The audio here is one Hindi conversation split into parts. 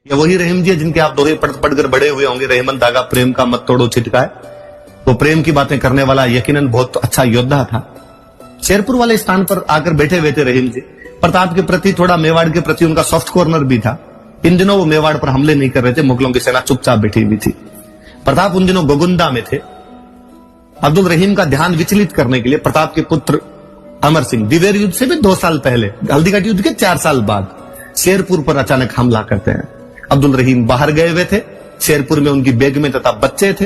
या वही रहीम जी है जिनके आप दोहे पढ़कर बड़े हुए होंगे, रहीमन धागा प्रेम का मत तोड़ो छिटकाए। तो प्रेम की बातें करने वाला यकीनन बहुत अच्छा योद्धा था। शेरपुर वाले स्थान पर आकर बैठे हुए थे रहीम जी। प्रताप के प्रति, थोड़ा मेवाड़ के प्रति उनका सॉफ्ट कॉर्नर भी था। इन दिनों वो मेवाड़ पर हमले नहीं कर रहे थे, मुगलों की सेना चुपचाप बैठी हुई थी। प्रताप उन दिनों गोगुंदा में थे। अब्दुल रहीम का ध्यान विचलित करने के लिए प्रताप के पुत्र अमर सिंह दिवेर युद्ध से भी 2 साल पहले, हल्दीघाटी युद्ध के 4 साल बाद शेरपुर पर अचानक हमला करते हैं। अब्दुल रहीम बाहर गए हुए थे, शेरपुर में उनकी बेगमें तथा बच्चे थे।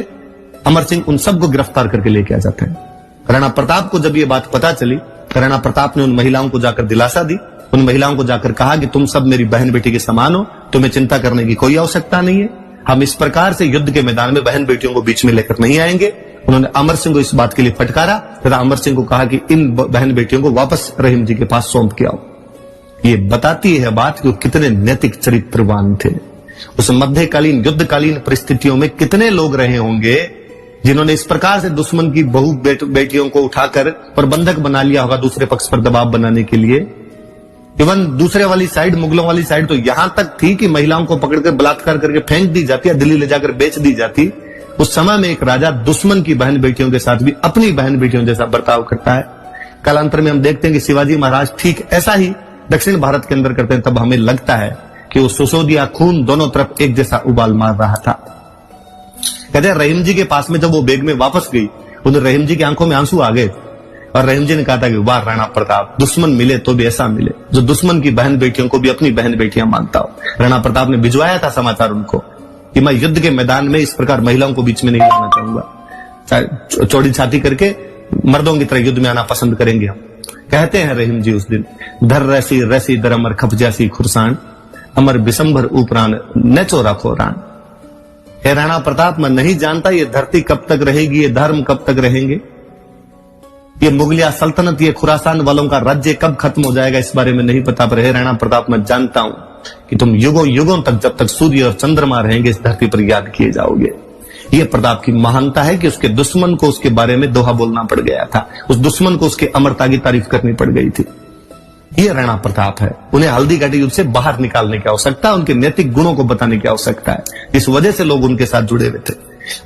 अमर सिंह उन सबको गिरफ्तार करके लेके आ जाते हैं। राणा प्रताप को जब ये बात पता चली, राणा प्रताप ने उन महिलाओं को जाकर दिलासा दी। उन महिलाओं को जाकर कहा कि तुम सब मेरी बहन बेटी के समान हो, तुम्हें चिंता करने की कोई आवश्यकता नहीं है। हम इस प्रकार से युद्ध के मैदान में बहन बेटियों को बीच में लेकर नहीं आएंगे। उन्होंने अमर सिंह को इस बात के लिए फटकारा तथा अमर सिंह को कहा कि इन बहन बेटियों को वापस रहीम जी के पास सौंप के आओ। ये बताती है बात कि वो कितने नैतिक चरित्रवान थे। उस मध्यकालीन युद्धकालीन परिस्थितियों में कितने लोग रहे होंगे जिन्होंने इस प्रकार से दुश्मन की बहु बेटियों को उठाकर प्रबंधक बना लिया होगा दूसरे पक्ष पर दबाव बनाने के लिए। इवन दूसरे वाली साइड, मुगलों वाली साइड तो यहां तक थी कि महिलाओं को पकड़कर बलात्कार करके फेंक दी जाती या दिल्ली ले जाकर बेच दी जाती। उस समय में एक राजा दुश्मन की बहन बेटियों के साथ भी अपनी बहन बेटियों जैसा बर्ताव करता है। कालांतर में हम देखते हैं कि शिवाजी महाराज ठीक ऐसा ही दक्षिण भारत के अंदर करते हैं। तब हमें लगता है कि वो सुसोदिया खून दोनों तरफ एक जैसा उबाल मार रहा था। कहते हैं रहीम जी के पास में जब वो बेग में वापस गई, उन्हें रहीम जी की आंखों में आंसू आ गए और रहीम जी ने कहा था कि वाह राणा प्रताप, दुश्मन मिले तो भी ऐसा मिले जो दुश्मन की बहन बेटियों को भी अपनी बहन बेटियां मानता हो। राणा प्रताप ने भिजवाया था समाचार उनको कि मैं युद्ध के मैदान में इस प्रकार महिलाओं को बीच में नहीं लाना चाहूंगा। चौड़ी छाती करके मर्दों की तरह युद्ध में आना पसंद करेंगे हम। कहते हैं रहीम जी उस दिन, धर रसी रसी दर अमर खप जासी खुरसान, अमर बिसंबर उपरान न चोरा खोरान। हे राणा प्रताप, मैं नहीं जानता ये धरती कब तक रहेगी, ये धर्म कब तक रहेंगे, ये मुगलिया सल्तनत, ये खुरासान वालों का राज्य कब खत्म हो जाएगा, इस बारे में नहीं पता। पर हे राणा प्रताप, मैं जानता हूं कि तुम युगों युगों तक, जब तक सूर्य और चंद्रमा रहेंगे, इस धरती पर याद किए जाओगे। ये प्रताप की महानता है कि उसके दुश्मन को उसके बारे में दोहा बोलना पड़ गया था, उस दुश्मन को उसके अमरता की तारीफ करनी पड़ गई थी। ये राणा प्रताप है। उन्हें हल्दीघाटी युद्ध से बाहर निकालने की आवश्यकता, उनके नैतिक गुणों को बताने की आवश्यकता है। इस वजह से लोग उनके साथ जुड़े हुए थे।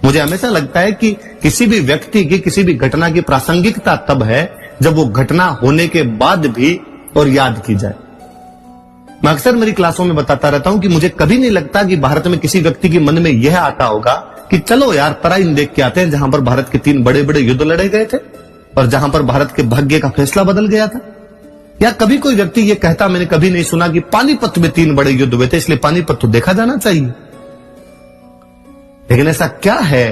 मुझे हमेशा लगता है कि किसी भी व्यक्ति की, किसी भी घटना की प्रासंगिकता तब है जब वो घटना होने के बाद भी और याद की जाए। मैं अक्सर मेरी क्लासों में बताता रहता हूं कि मुझे कभी नहीं लगता कि भारत में किसी व्यक्ति के मन में यह आता होगा कि चलो यार तराइन देख के आते हैं, जहां पर भारत के 3 बड़े बड़े युद्ध लड़े गए थे और जहां पर भारत के भाग्य का फैसला बदल गया था। या कभी कोई व्यक्ति ये कहता, मैंने कभी नहीं सुना कि पानीपत में 3 बड़े युद्ध हुए थे, इसलिए पानीपत तो देखा जाना चाहिए। लेकिन ऐसा क्या है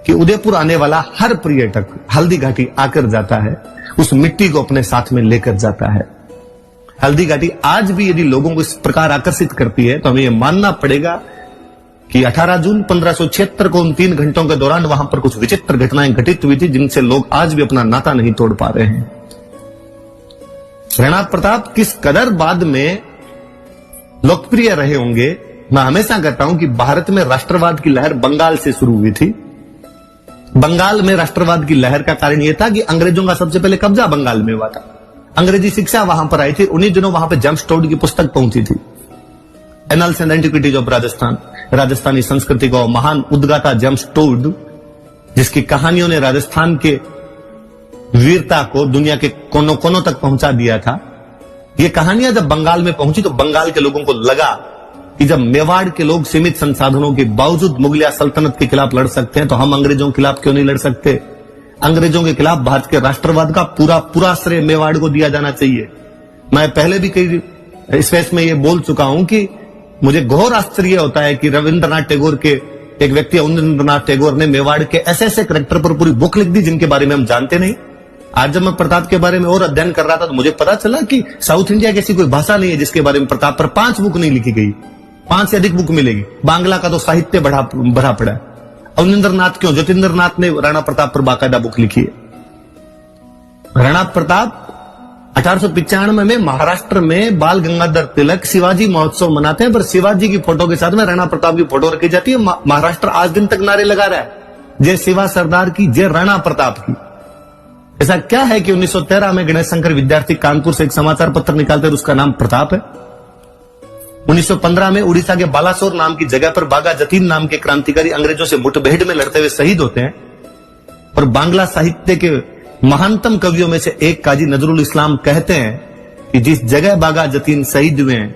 कि उदयपुर आने वाला हर पर्यटक हल्दीघाटी आकर जाता है, उस मिट्टी को अपने साथ में लेकर जाता है। हल्दीघाटी आज भी यदि लोगों को इस प्रकार आकर्षित करती है तो हमें यह मानना पड़ेगा कि 18 जून 1576 को उन 3 घंटों के दौरान वहां पर कुछ विचित्र घटनाएं घटित हुई थी, जिनसे लोग आज भी अपना नाता नहीं तोड़ पा रहे हैं। राणा प्रताप किस कदर बाद में लोकप्रिय रहे होंगे। मैं हमेशा कहता हूं कि भारत में राष्ट्रवाद की लहर बंगाल से शुरू हुई थी। बंगाल में राष्ट्रवाद की लहर का कारण यह था कि अंग्रेजों का सबसे पहले कब्जा बंगाल में हुआ था। अंग्रेजी शिक्षा वहां पर आई थी। उन्हीं दिनों वहां पर जेम्स टोड की पुस्तक पहुंची थी, annuls and antiquities of Rajasthan. Rajasthani संस्कृति को महान उद्गाता जेम्स टोड, जिसकी कहानियों ने राजस्थान के वीरता को दुनिया के कोनों कोनों तक पहुंचा दिया था। ये कहानियां जब बंगाल में पहुंची तो बंगाल के लोगों को लगा कि जब मेवाड़ के लोग सीमित संसाधनों के बावजूद मुगलिया सल्तनत के खिलाफ लड़ सकते हैं तो हम अंग्रेजों के खिलाफ क्यों नहीं लड़ सकते। अंग्रेजों के खिलाफ भारत के राष्ट्रवाद का पूरा श्रेय मेवाड़ को दिया जाना चाहिए। मैं पहले भी कई स्पेस में ये बोल चुका हूं कि मुझे घोर आश्चर्य होता है कि रविंद्रनाथ टैगोर के एक व्यक्ति रविंद्रनाथ टैगोर ने मेवाड़ के ऐसे करेक्टर पर पूरी बुक लिख दी जिनके बारे में हम जानते नहीं। आज जब मैं प्रताप के बारे में और अध्ययन कर रहा था तो मुझे पता चला कि साउथ इंडिया की ऐसी कोई भाषा नहीं है जिसके बारे में प्रताप पर 5 बुक नहीं लिखी गई। 5 से अधिक बुक मिलेगी। बांग्ला का तो साहित्य भरा पड़ा है। अवनिंद्रनाथ क्यों, ज्योतिंद्रनाथ ने राणा प्रताप पर बाकायदा बुक लिखी है। राणा प्रताप 1895 में महाराष्ट्र में बाल गंगाधर तिलक शिवाजी महोत्सव मनाते हैं, पर शिवाजी की फोटो के साथ में राणा प्रताप की फोटो रखी जाती है। महाराष्ट्र आज दिन तक नारे लगा रहा है, जय शिवा सरदार की, जय राणा प्रताप की। ऐसा क्या है कि 1913 में गणेश शंकर विद्यार्थी कानपुर से एक समाचार पत्र निकालते हैं, उसका नाम प्रताप है। 1915 में उड़ीसा के बालासोर नाम की जगह पर बागा जतीन नाम के क्रांतिकारी अंग्रेजों से मुठभेड़ में लड़ते हुए शहीद होते हैं। और बांग्ला साहित्य के महानतम कवियों में से एक काजी नजरुल इस्लाम कहते हैं कि जिस जगह बागा जतीन शहीद हुए हैं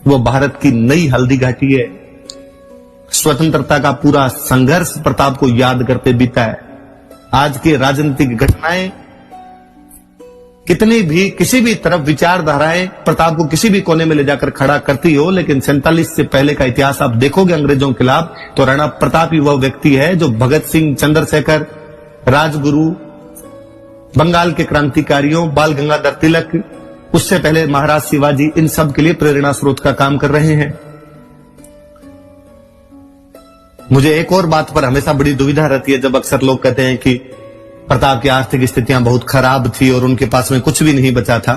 वो भारत की नई हल्दी घाटी है। स्वतंत्रता का पूरा संघर्ष प्रताप को याद करते बीता है। आज की राजनीतिक घटनाएं कितनी भी किसी भी तरफ विचारधाराएं प्रताप को किसी भी कोने में ले जाकर खड़ा करती हो, लेकिन 47 से पहले का इतिहास आप देखोगे अंग्रेजों के खिलाफ तो राणा प्रताप ही वह व्यक्ति है जो भगत सिंह, चंद्रशेखर, राजगुरु, बंगाल के क्रांतिकारियों, बाल गंगाधर तिलक, उससे पहले महाराज शिवाजी, इन सब के लिए प्रेरणा स्रोत का काम कर रहे हैं। मुझे एक और बात पर हमेशा बड़ी दुविधा रहती है जब अक्सर लोग कहते हैं कि प्रताप की आर्थिक स्थितियां बहुत खराब थी और उनके पास में कुछ भी नहीं बचा था,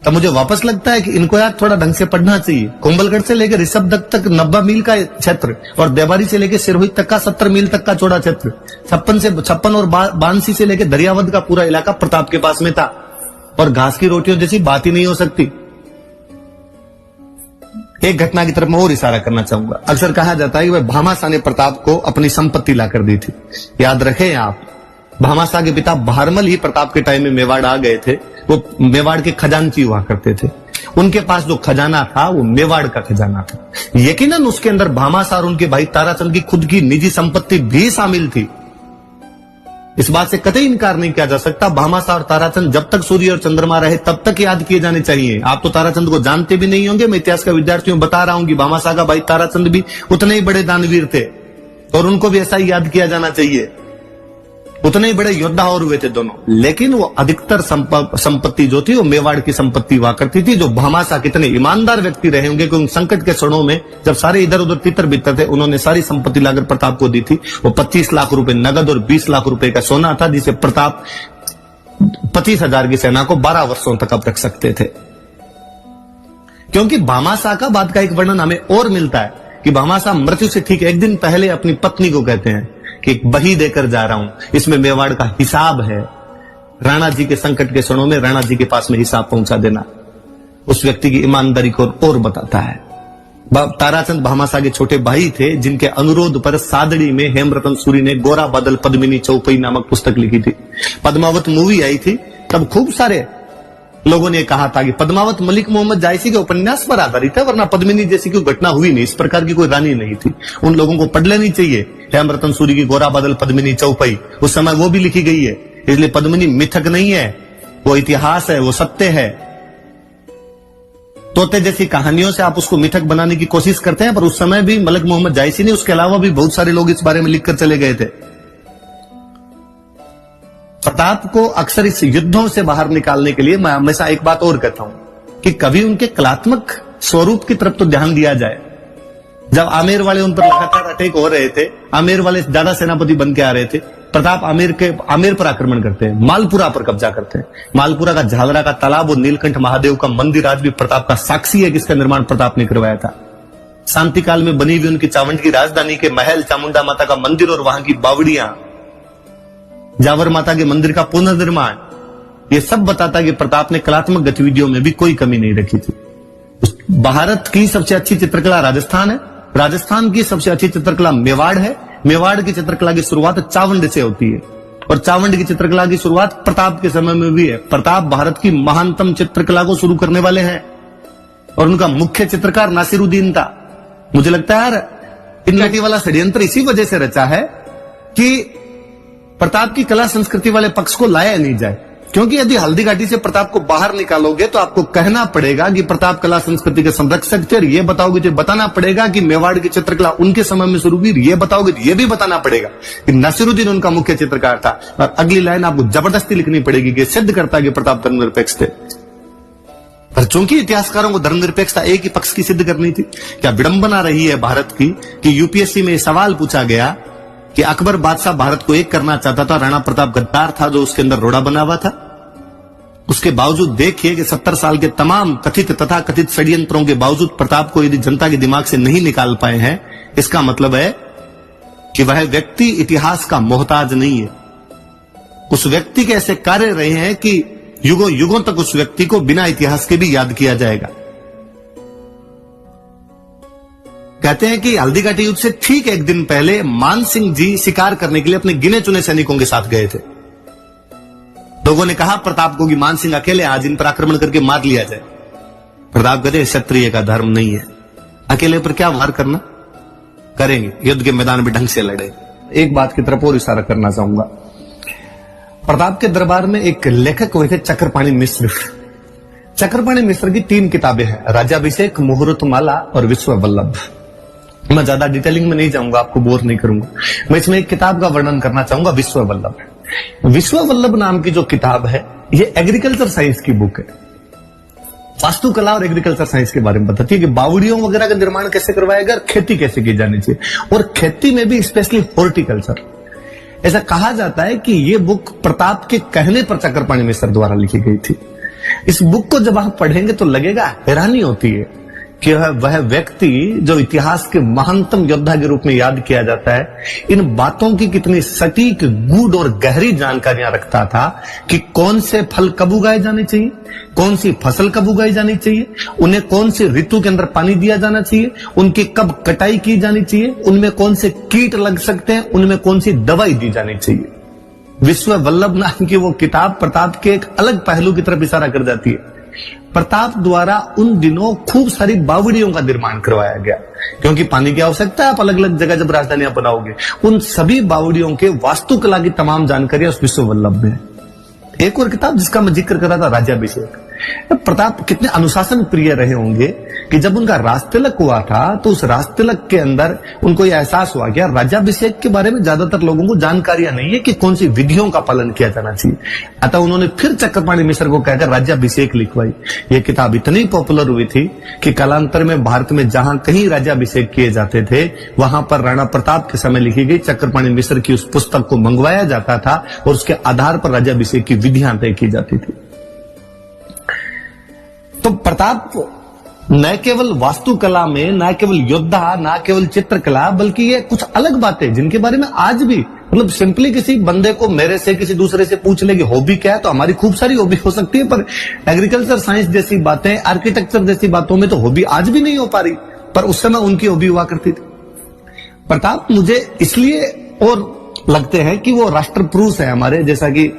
तब मुझे वापस लगता है कि इनको यार थोड़ा ढंग से पढ़ना चाहिए। कुंभलगढ़ से लेकर ऋषभदत्त तक 90 मील का क्षेत्र और देवारी से लेकर सिरोही तक का 70 मील तक का चौड़ा क्षेत्र, 56 और बांसी से लेकर दरियावद का पूरा इलाका प्रताप के पास में था। और घास की रोटियों जैसी बात ही नहीं हो सकती। एक घटना की तरफ मैं और इशारा करना चाहूंगा। अक्सर कहा जाता है कि वह भामाशाह ने प्रताप को अपनी संपत्ति लाकर दी थी। याद रखें आप, भामाशाह के पिता भारमल ही प्रताप के टाइम में मेवाड़ आ गए थे। वो मेवाड़ के खजांची हुआ करते थे। उनके पास जो खजाना था वो मेवाड़ का खजाना था। यकीनन उसके अंदर भामाशाह और उनके भाई ताराचंद की खुद की निजी संपत्ति भी शामिल थी। इस बात से कतई इनकार नहीं किया जा सकता। भामाशाह और ताराचंद जब तक सूर्य और चंद्रमा रहे तब तक याद किए जाने चाहिए। आप तो ताराचंद को जानते भी नहीं होंगे, मैं इतिहास का विद्यार्थियों बता रहा हूं कि भामाशाह का भाई ताराचंद भी उतने ही बड़े दानवीर थे और उनको भी ऐसा ही याद किया जाना चाहिए। उतने ही बड़े योद्धा और हुए थे दोनों। लेकिन वो अधिकतर संपत्ति जो थी वो मेवाड़ की संपत्ति हुआ करती थी। जो भामाशाह कितने ईमानदार व्यक्ति रहे होंगे कि उन संकट के क्षणों में जब सारे इधर उधर तितर बितर थे, उन्होंने सारी संपत्ति लाकर प्रताप को दी थी। वो 25 लाख रुपए नगद और 20 लाख रुपए का सोना था, जिसे प्रताप 25,000 की सेना को 12 वर्षों तक अब रख सकते थे। क्योंकि भामाशाह का बाद का एक वर्णन हमें और मिलता है कि भामाशाह मृत्यु से ठीक एक दिन पहले अपनी पत्नी को कहते हैं कि एक बही देकर जा रहा हूं, इसमें मेवाड़ का हिसाब है। राणा जी के संकट के क्षणों में राणा जी के पास में हिसाब पहुंचा देना उस व्यक्ति की ईमानदारी को और बताता है। ताराचंद भामाशाह के छोटे भाई थे, जिनके अनुरोध पर सादड़ी में हेमरतन सूरी ने गोरा बादल पद्मिनी चौपई नामक पुस्तक लिखी थी। पद्मावत मूवी आई थी तब खूब सारे लोगों ने कहा था कि पद्मावत मलिक मोहम्मद जायसी के उपन्यास पर आधारित है, वरना पद्मिनी जैसी कोई घटना हुई नहीं, इस प्रकार की कोई रानी नहीं थी। उन लोगों को पढ़ लेनी चाहिए हेमरतन सूरी की गोरा बादल पद्मिनी चौपई। उस समय वो भी लिखी गई है, इसलिए पद्मिनी मिथक नहीं है, वो इतिहास है, वो सत्य है। तोते जैसी कहानियों से आप उसको मिथक बनाने की कोशिश करते हैं, पर उस समय भी मलिक मोहम्मद जायसी ने, उसके अलावा भी बहुत सारे लोग इस बारे में लिखकर चले गए थे। प्रताप को अक्सर इस युद्धों से बाहर निकालने के लिए मैं हमेशा एक बात और कहता हूं कि कभी उनके कलात्मक स्वरूप की तरफ तो ध्यान दिया जाए। जब आमेर वाले उन पर लगातार अटैक हो रहे थे, आमेर वाले ज्यादा सेनापति बन के आ रहे थे, प्रताप आमेर पर आक्रमण करते हैं, मालपुरा पर कब्जा करते हैं। मालपुरा का झालरा का तालाब और नीलकंठ महादेव का मंदिर आज भी प्रताप का साक्षी है, जिसका निर्माण प्रताप ने करवाया था। शांति काल में बनी हुई उनकी चावंड की राजधानी के महल, चामुंडा माता का मंदिर और वहां की बावड़ियां, जावर माता के मंदिर का पुनर्निर्माण, ये सब बताता है कि प्रताप ने कलात्मक गतिविधियों में भी कोई कमी नहीं रखी थी। भारत की सबसे अच्छी चित्रकला राजस्थान है, राजस्थान की सबसे अच्छी चित्रकला मेवाड़ है, मेवाड़ की चित्रकला की शुरुआत चावंड से होती है और चावंड की चित्रकला की शुरुआत प्रताप के समय में भी है। प्रताप भारत की महानतम चित्रकला को शुरू करने वाले हैं और उनका मुख्य चित्रकार नासिरुद्दीन था। मुझे लगता है यार इनलाटी वाला षड्यंत्र इसी वजह से रचा है कि प्रताप की कला संस्कृति वाले पक्ष को लाया नहीं जाए। क्योंकि यदि हल्दी घाटी से प्रताप को बाहर निकालोगे तो आपको कहना पड़ेगा कि प्रताप कला संस्कृति के संरक्षक थे, और ये बताओगे तो बताना पड़ेगा कि मेवाड़ की चित्रकला उनके समय में शुरू हुई, ये बताओगे तो ये भी बताना पड़ेगा कि नासिरुद्दीन उनका मुख्य चित्रकार था। और अगली लाइन आपको जबरदस्ती लिखनी पड़ेगी कि सिद्ध करता है कि प्रताप धर्मनिरपेक्ष थे। पर चूंकि इतिहासकारों को धर्मनिरपेक्षता एक ही पक्ष की सिद्ध करनी थी, क्या विडंबना रही है भारत की कि यूपीएससी में सवाल पूछा गया कि अकबर बादशाह भारत को एक करना चाहता था, राणा प्रताप गद्दार था जो उसके अंदर रोड़ा बना हुआ था। उसके बावजूद देखिए कि 70 साल के तमाम कथित तथा कथित षड्यंत्रों के बावजूद प्रताप को यदि जनता के दिमाग से नहीं निकाल पाए हैं, इसका मतलब है कि वह व्यक्ति इतिहास का मोहताज नहीं है। उस व्यक्ति के ऐसे कार्य रहे हैं कि युगों युगों तक उस व्यक्ति को बिना इतिहास के भी याद किया जाएगा। कहते हैं कि हल्दी घाटी युद्ध से ठीक एक दिन पहले मान सिंह जी शिकार करने के लिए अपने गिने चुने सैनिकों के साथ गए थे। लोगों ने कहा प्रताप को कि मान सिंह अकेले आज इन पर आक्रमण करके मार लिया जाए। प्रताप कहते क्षत्रिय का धर्म नहीं है, अकेले पर क्या वार करना, करेंगे, युद्ध के मैदान में ढंग से लड़े। एक बात की तरफ और इशारा करना चाहूंगा। प्रताप के दरबार में एक लेखक हुए थे चक्रपाणी मिश्र। चक्रपाणी मिश्र की 3 किताबें हैं, राज्याभिषेक, मुहूर्तमाला और विश्व वल्लभ। मैं ज्यादा डिटेलिंग में नहीं जाऊंगा, आपको बोर नहीं करूंगा। मैं इसमें एक किताब का वर्णन करना चाहूंगा, विश्व वल्लभ। विश्व वल्लभ नाम की जो किताब है ये एग्रीकल्चर साइंस की बुक है। वास्तुकला और एग्रीकल्चर साइंस के बारे में बताती है कि बावड़ियों वगैरह का निर्माण कैसे करवाया गया, खेती कैसे की जानी चाहिए, और खेती में भी स्पेशली हॉर्टिकल्चर। ऐसा कहा जाता है कि ये बुक प्रताप के कहने पर चक्रपाणी मिश्र द्वारा लिखी गई थी। इस बुक को जब आप पढ़ेंगे तो लगेगा, हैरानी होती है कि वह व्यक्ति जो इतिहास के महानतम योद्धा के रूप में याद किया जाता है, इन बातों की कितनी सटीक, गूढ़ और गहरी जानकारियां रखता था कि कौन से फल कब उगाए जाने चाहिए, कौन सी फसल कब उगाई जानी चाहिए, उन्हें कौन सी ऋतु के अंदर पानी दिया जाना चाहिए, उनकी कब कटाई की जानी चाहिए, उनमें कौन से कीट लग सकते हैं, उनमें कौन सी दवाई दी जानी चाहिए। विश्व वल्लभ नाम की वो किताब प्रताप के एक अलग पहलू की तरफ इशारा कर जाती है। प्रताप द्वारा उन दिनों खूब सारी बावड़ियों का निर्माण करवाया गया, क्योंकि पानी की आवश्यकता है। आप अलग अलग जगह जब राजधानियां बनाओगे, उन सभी बावड़ियों के वास्तुकला की तमाम जानकारियां उस विश्व वल्लभ में है। एक और किताब जिसका मैं जिक्र कर रहा था, राज्याभिषेक। प्रताप कितने अनुशासन प्रिय रहे होंगे कि जब उनका राजतिलक हुआ था तो उस राजतिलक के अंदर उनको यह एहसास हुआ कि राज्याभिषेक के बारे में ज्यादातर लोगों को जानकारियां नहीं है कि कौन सी विधियों का पालन किया जाना चाहिए। अतः उन्होंने फिर चक्रपाणी मिश्र को कहकर राज्याभिषेक लिखवाई। यह किताब इतनी पॉपुलर हुई थी कि कालांतर में भारत में जहां कहीं राज्याभिषेक किए जाते थे, वहां पर राणा प्रताप के समय लिखी गई चक्रपाणी मिश्र की उस पुस्तक को मंगवाया जाता था और उसके आधार पर राज्याभिषेक की विधियां तय की जाती थी। तो प्रताप न केवल वास्तुकला में, न केवल योद्धा, न केवल चित्रकला, बल्कि ये कुछ अलग बातें जिनके बारे में आज भी मतलब सिंपली किसी बंदे को मेरे से किसी दूसरे से पूछ ले कि हॉबी क्या है, तो हमारी खूब सारी हॉबी हो सकती है, पर एग्रीकल्चर साइंस जैसी बातें, आर्किटेक्चर जैसी बातों में तो हॉबी आज भी नहीं हो पा रही, पर उस समय उनकी हॉबी हुआ करती थी। प्रताप मुझे इसलिए और लगते हैं कि वो राष्ट्र पुरुष है हमारे, जैसा कि